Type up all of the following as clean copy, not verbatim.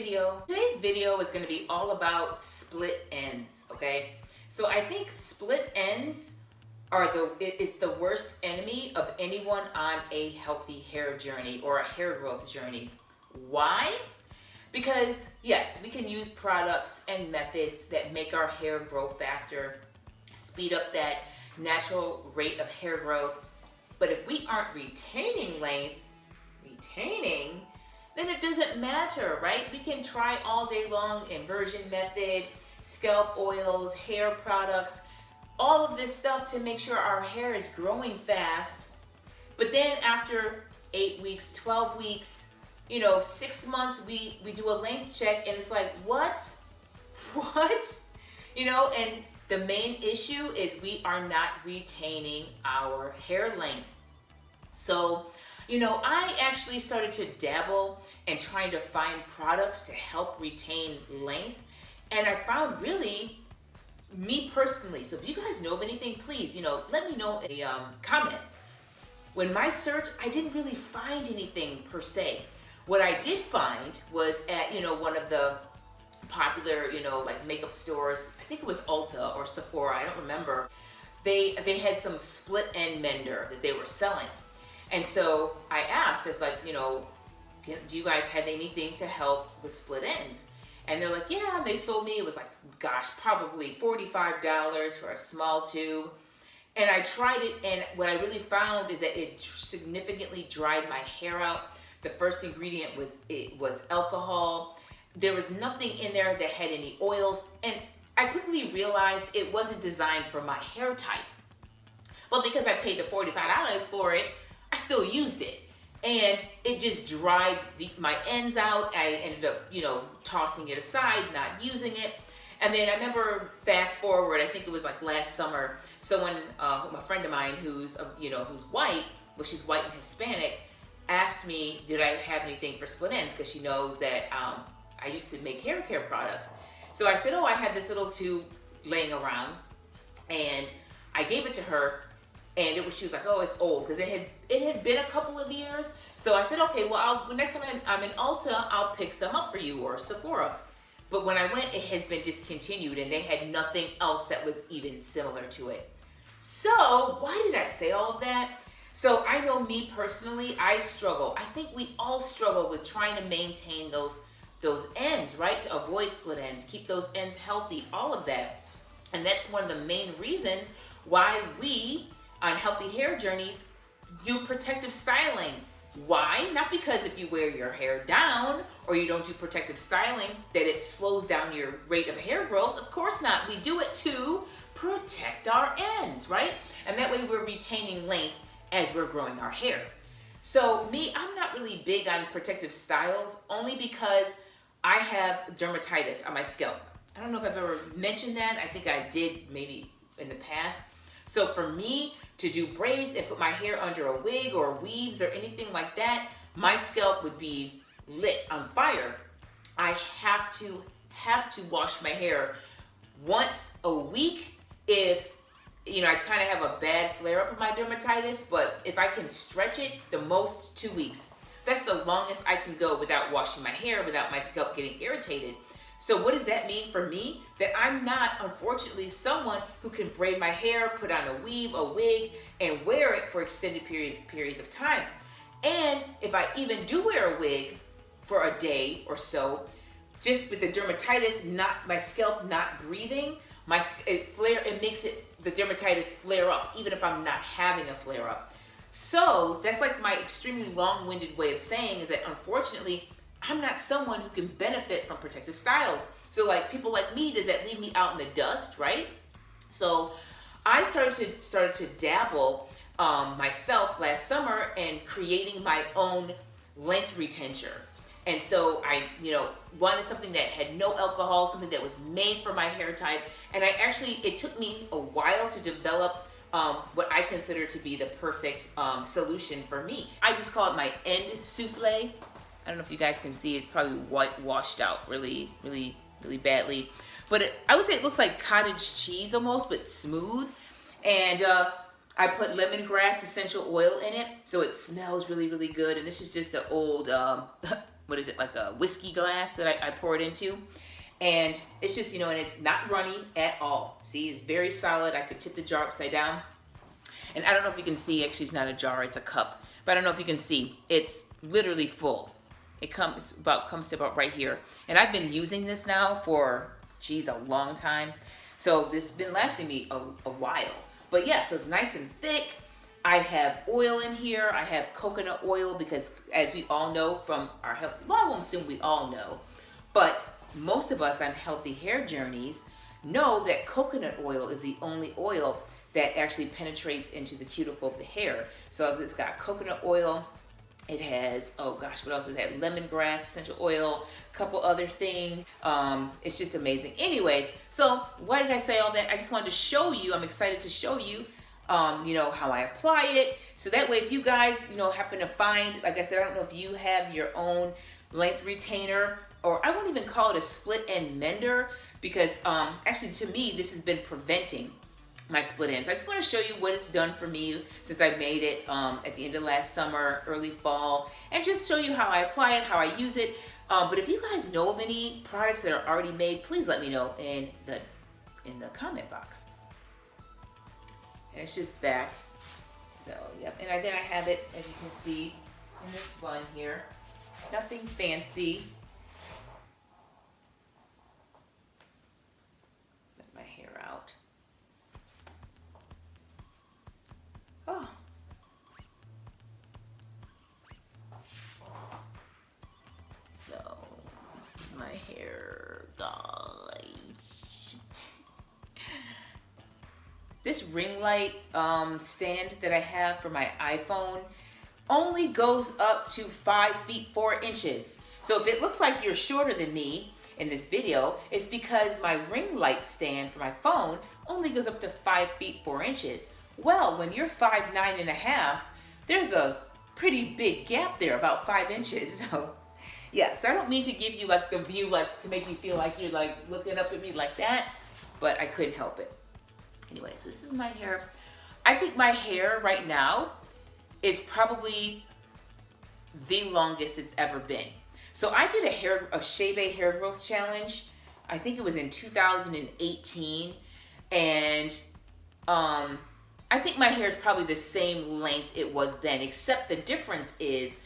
video. Today's video is going to be all about split ends, okay? So I think split ends is the worst enemy of anyone on a healthy hair journey or a hair growth journey. Why? Because yes, we can use products and methods that make our hair grow faster, speed up that natural rate of hair growth. But if we aren't retaining length, then it doesn't matter, right? We can try all day long inversion method, scalp oils, hair products, all of this stuff to make sure our hair is growing fast. But then after 8 weeks, 12 weeks, 6 months, we do a length check and it's like, what? And the main issue is we are not retaining our hair length. So, I actually started to dabble and trying to find products to help retain length. And I found really, me personally, so if you guys know of anything, please, let me know in the comments. When my search, I didn't really find anything per se. What I did find was at, one of the popular, like makeup stores, I think it was Ulta or Sephora, I don't remember. They had some split end mender that they were selling. And so I asked, it's like, do you guys have anything to help with split ends? And they're like, yeah, and they sold me, it was like, gosh, probably $45 for a small tube. And I tried it, and what I really found is that it significantly dried my hair out. The first ingredient was alcohol. There was nothing in there that had any oils. And I quickly realized it wasn't designed for my hair type. But because I paid the $45 for it, I still used it. And it just dried my ends out. I ended up, tossing it aside, not using it. And then I remember fast forward, I think it was like last summer, someone, a friend of mine who's white, well, she's white and Hispanic, asked me, did I have anything for split ends? Because she knows that I used to make hair care products. So I said, I had this little tube laying around, and I gave it to her, and she was like, it's old, because it had been a couple of years. So I said, okay, well, next time I'm in Ulta, I'll pick some up for you, or Sephora. But when I went, it has been discontinued, and they had nothing else that was even similar to it. So why did I say all of that? So I know me personally, I struggle. I think we all struggle with trying to maintain those ends, right? To avoid split ends, keep those ends healthy, all of that. And that's one of the main reasons why we, on Healthy Hair Journeys, do protective styling. Why? Not because if you wear your hair down or you don't do protective styling, that it slows down your rate of hair growth. Of course not. We do it to protect our ends, right? And that way we're retaining length as we're growing our hair. So me, I'm not really big on protective styles, only because I have dermatitis on my scalp. I don't know if I've ever mentioned that. I think I did maybe in the past. So for me to do braids and put my hair under a wig or weaves or anything like that, my scalp would be lit on fire. I have to wash my hair once a week if I kind of have a bad flare-up of my dermatitis, but if I can stretch it, the most 2 weeks. That's the longest I can go without washing my hair, without my scalp getting irritated. So what does that mean for me? That I'm not, unfortunately, someone who can braid my hair, put on a weave, a wig, and wear it for extended periods of time. And if I even do wear a wig for a day or so, just with the dermatitis, my scalp not breathing, it makes the dermatitis flare up, even if I'm not having a flare up. So that's like my extremely long-winded way of saying is that unfortunately, I'm not someone who can benefit from protective styles. So like people like me, does that leave me out in the dust, right? So I started to dabble myself last summer in creating my own length retention. And so I, wanted something that had no alcohol, something that was made for my hair type. And it took me a while to develop what I consider to be the perfect solution for me. I just call it my end souffle. I don't know if you guys can see, it's probably washed out really, really, really badly. But I would say it looks like cottage cheese almost, but smooth. And I put lemongrass essential oil in it, so it smells really, really good. And this is just an old what is it, like a whiskey glass that I pour it into. And it's just, you know, and it's not runny at all. See, it's very solid. I could tip the jar upside down. And I don't know if you can see, actually it's not a jar, it's a cup. But I don't know if you can see, it's literally full. It comes to about right here. And I've been using this now for, geez, a long time. So this has been lasting me a while. But yeah, so it's nice and thick. I have oil in here. I have coconut oil because, as we all know from our health, well, I won't assume we all know, but most of us on healthy hair journeys know that coconut oil is the only oil that actually penetrates into the cuticle of the hair. So it's got coconut oil. It has, oh gosh, what else is that? Lemongrass essential oil, a couple other things. It's just amazing. Anyways, so why did I say all that? I just wanted to show you, I'm excited to show you, you know, how I apply it. So that way, if you guys, you know, happen to find, like I said, I don't know if you have your own length retainer, or I won't even call it a split end mender, because actually to me, this has been preventing my split ends. I just want to show you what it's done for me since I made it at the end of last summer, early fall, and just show you how I apply it, how I use it. But if you guys know of any products that are already made, please let me know in the comment box. And it's just back. So, yep. And then I have it, as you can see, in this bun here. Nothing fancy. Let my hair out. Oh. So, this is my hair, guys. This ring light stand that I have for my iPhone only goes up to 5 feet 4 inches. So if it looks like you're shorter than me in this video, it's because my ring light stand for my phone only goes up to 5 feet 4 inches. Well, when you're 5'9½", there's a pretty big gap there, about 5 inches. So yeah, so I don't mean to give you like the view, like to make you feel like you're like looking up at me like that, but I couldn't help it. Anyway, so this is my hair. I think my hair right now is probably the longest it's ever been. So I did a Shea Bay hair growth challenge. I think it was in 2018. And I think my hair is probably the same length it was then, except the difference is,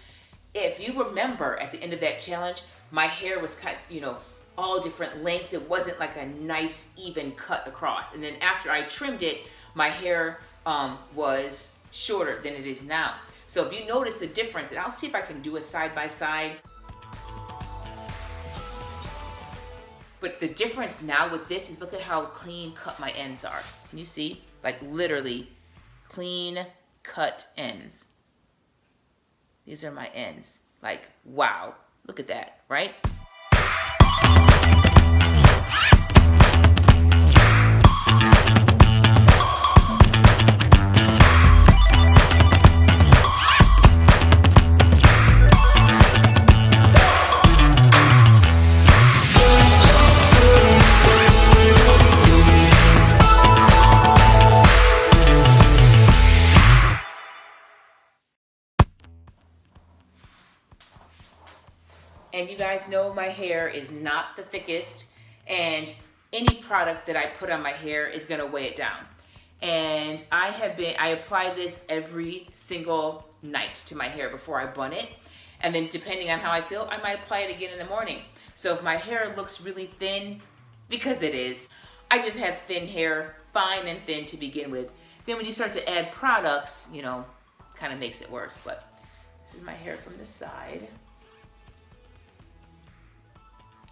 if you remember at the end of that challenge, my hair was kind of, you know, all different lengths. It wasn't like a nice even cut across. And then after I trimmed it, my hair was shorter than it is now. So if you notice the difference, and I'll see if I can do a side by side. But the difference now with this is, look at how clean cut my ends are. Can you see? Like literally clean cut ends. These are my ends. Like, wow, look at that, right? And you guys know my hair is not the thickest, and any product that I put on my hair is gonna weigh it down. And I apply this every single night to my hair before I bun it. And then depending on how I feel, I might apply it again in the morning. So if my hair looks really thin, because it is, I just have thin hair, fine and thin to begin with. Then when you start to add products, you know, kind of makes it worse. But this is my hair from the side.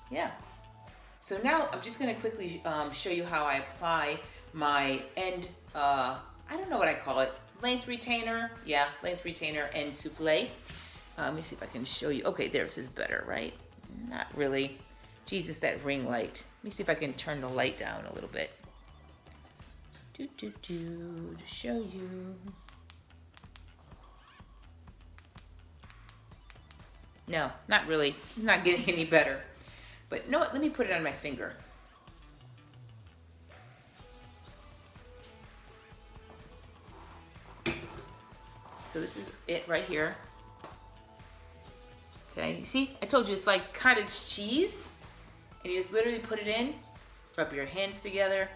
Yeah. So now I'm just going to quickly show you how I apply my end, I don't know what I call it, length retainer. Yeah, length retainer and souffle. Let me see if I can show you. Okay, this is better, right? Not really. Jesus, that ring light. Let me see if I can turn the light down a little bit. To show you. No, not really. It's not getting any better. But you know what? Let me put it on my finger. So this is it right here. Okay, you see, I told you it's like cottage cheese. And you just literally put it in, rub your hands together,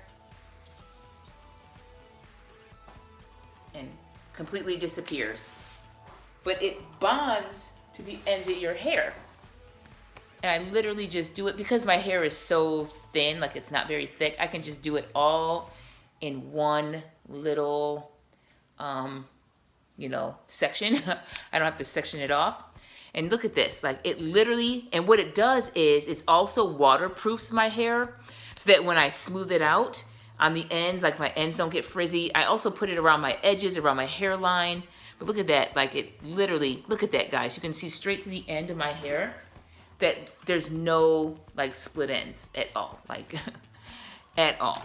and completely disappears. But it bonds to the ends of your hair. And I literally just do it because my hair is so thin, like it's not very thick. I can just do it all in one little, section. I don't have to section it off. And look at this, like it literally, and what it does is it's also waterproofs my hair so that when I smooth it out on the ends, like my ends don't get frizzy. I also put it around my edges, around my hairline. But look at that, like it literally, look at that, guys. You can see straight to the end of my hair that there's no like split ends at all, like at all.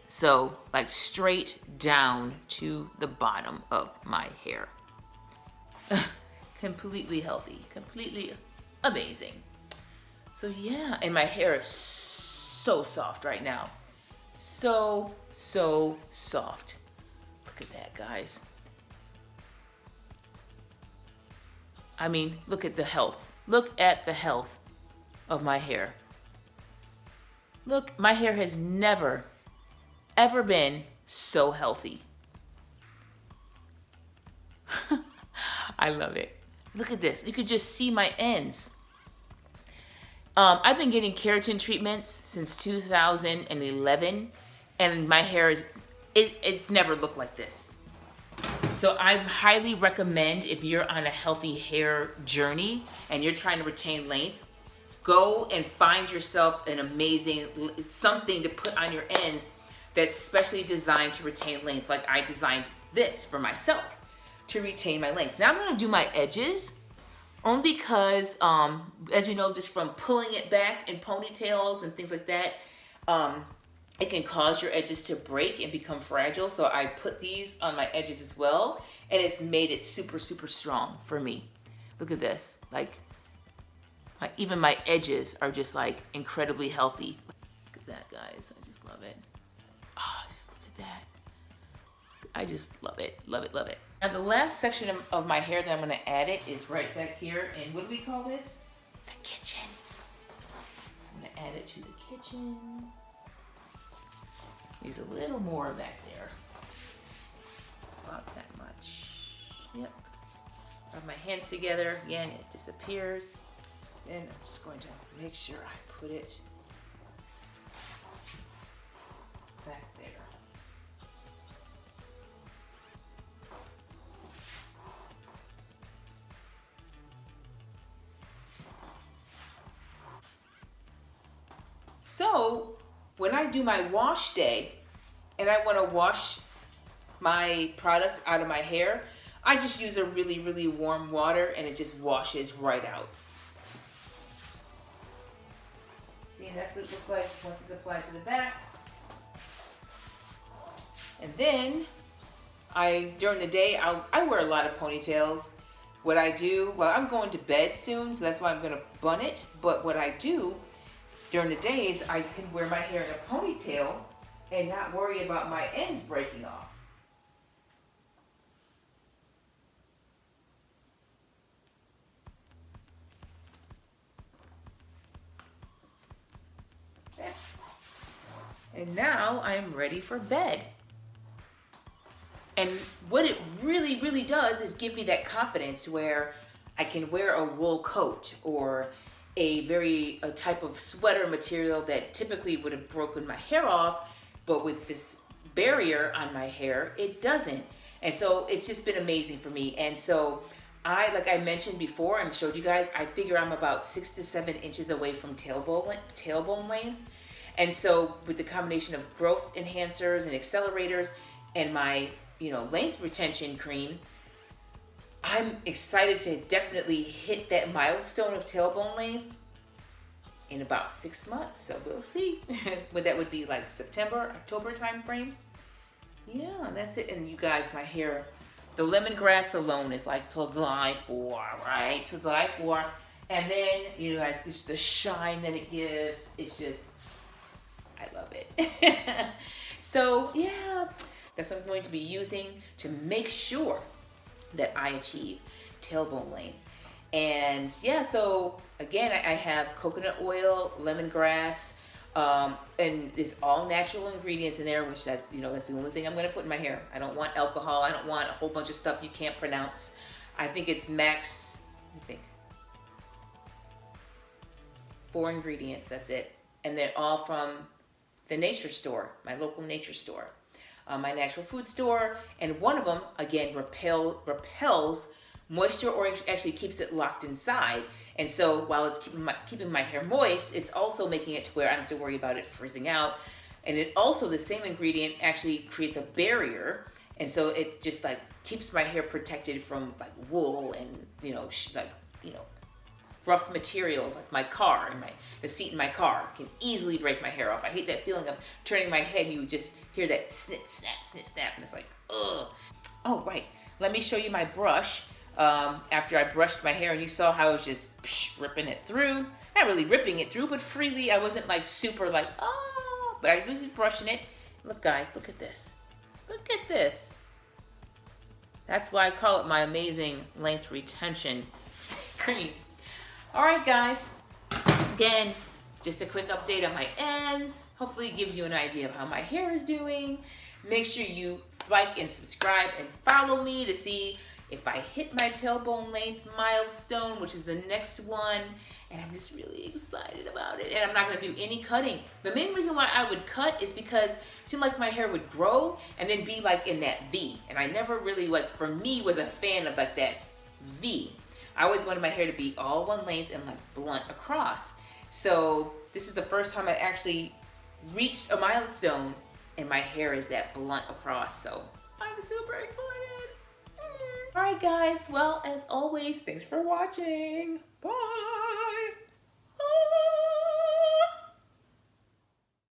So like straight down to the bottom of my hair. Completely healthy, completely amazing. So yeah, and my hair is so soft right now. So soft. Look at that, guys. I mean, look at the health. Look at the health of my hair. Look, my hair has never, ever been so healthy. I love it. Look at this. You could just see my ends. I've been getting keratin treatments since 2011, and my hair is, it's never looked like this. So I highly recommend, if you're on a healthy hair journey and you're trying to retain length, go and find yourself an amazing, something to put on your ends that's specially designed to retain length. Like I designed this for myself to retain my length. Now I'm gonna do my edges, only because, as we know, just from pulling it back in ponytails and things like that, it can cause your edges to break and become fragile. So I put these on my edges as well, and it's made it super strong for me. Look at this, like even my edges are just like incredibly healthy. Look at that, guys, I just love it. Oh, just look at that. I just love it, love it, love it. Now the last section of my hair that I'm gonna add it is right back here, and what do we call this? The kitchen. So I'm gonna add it to the kitchen. Use a little more back there. About that much. Yep. Rub my hands together. Again, it disappears. Then I'm just going to make sure I put it back there. So when I do my wash day and I want to wash my product out of my hair, I just use a really warm water and it just washes right out. See, that's what it looks like once it's applied to the back. And then during the day, I wear a lot of ponytails. What I do, well, I'm going to bed soon, so that's why I'm gonna bun it. But what I do during the days, I can wear my hair in a ponytail and not worry about my ends breaking off. Okay. And now I'm ready for bed. And what it really does is give me that confidence where I can wear a wool coat or a type of sweater material that typically would have broken my hair off, but with this barrier on my hair, it doesn't. And so it's just been amazing for me. And so like I mentioned before and showed you guys, I figure I'm about 6 to 7 inches away from tailbone length. And so with the combination of growth enhancers and accelerators and my length retention cream, I'm excited to definitely hit that milestone of tailbone length in about 6 months. So we'll see what that would be, like September, October time frame. Yeah, that's it. And you guys, my hair, the lemongrass alone is like to die for, right? To die for. And then, you guys, just the shine that it gives, it's just, I love it. So yeah, that's what I'm going to be using to make sure that I achieve tailbone length. And yeah, so again, I have coconut oil, lemongrass, and it's all natural ingredients in there, which that's the only thing I'm going to put in my hair. I don't want alcohol. I don't want a whole bunch of stuff you can't pronounce. I think it's max, 4 ingredients. That's it. And they're all from the nature store, my local nature store, my natural food store. And one of them, again, repels moisture, or actually keeps it locked inside. And so while it's keeping my hair moist, it's also making it to where I don't have to worry about it frizzing out. And it also, the same ingredient actually creates a barrier. And so it just like keeps my hair protected from like wool and, rough materials like my car and the seat in my car can easily break my hair off. I hate that feeling of turning my head. You just hear that snip, snap, snip, snap. And it's like, ugh. Oh, right. Let me show you my brush. After I brushed my hair, and you saw how I was just ripping it through. Not really ripping it through, but freely. I wasn't like super like, oh, but I was just brushing it. Look, guys, look at this. Look at this. That's why I call it my amazing length retention cream. All right, guys. Again, just a quick update on my ends. Hopefully it gives you an idea of how my hair is doing. Make sure you like and subscribe and follow me to see if I hit my tailbone length milestone, which is the next one. And I'm just really excited about it. And I'm not gonna do any cutting. The main reason why I would cut is because it seemed like my hair would grow and then be like in that V. And I never really, for me, was a fan of like that V. I always wanted my hair to be all one length and like blunt across. So this is the first time I actually reached a milestone and my hair is that blunt across. So I'm super excited. All right, guys. Well, as always, thanks for watching. Bye.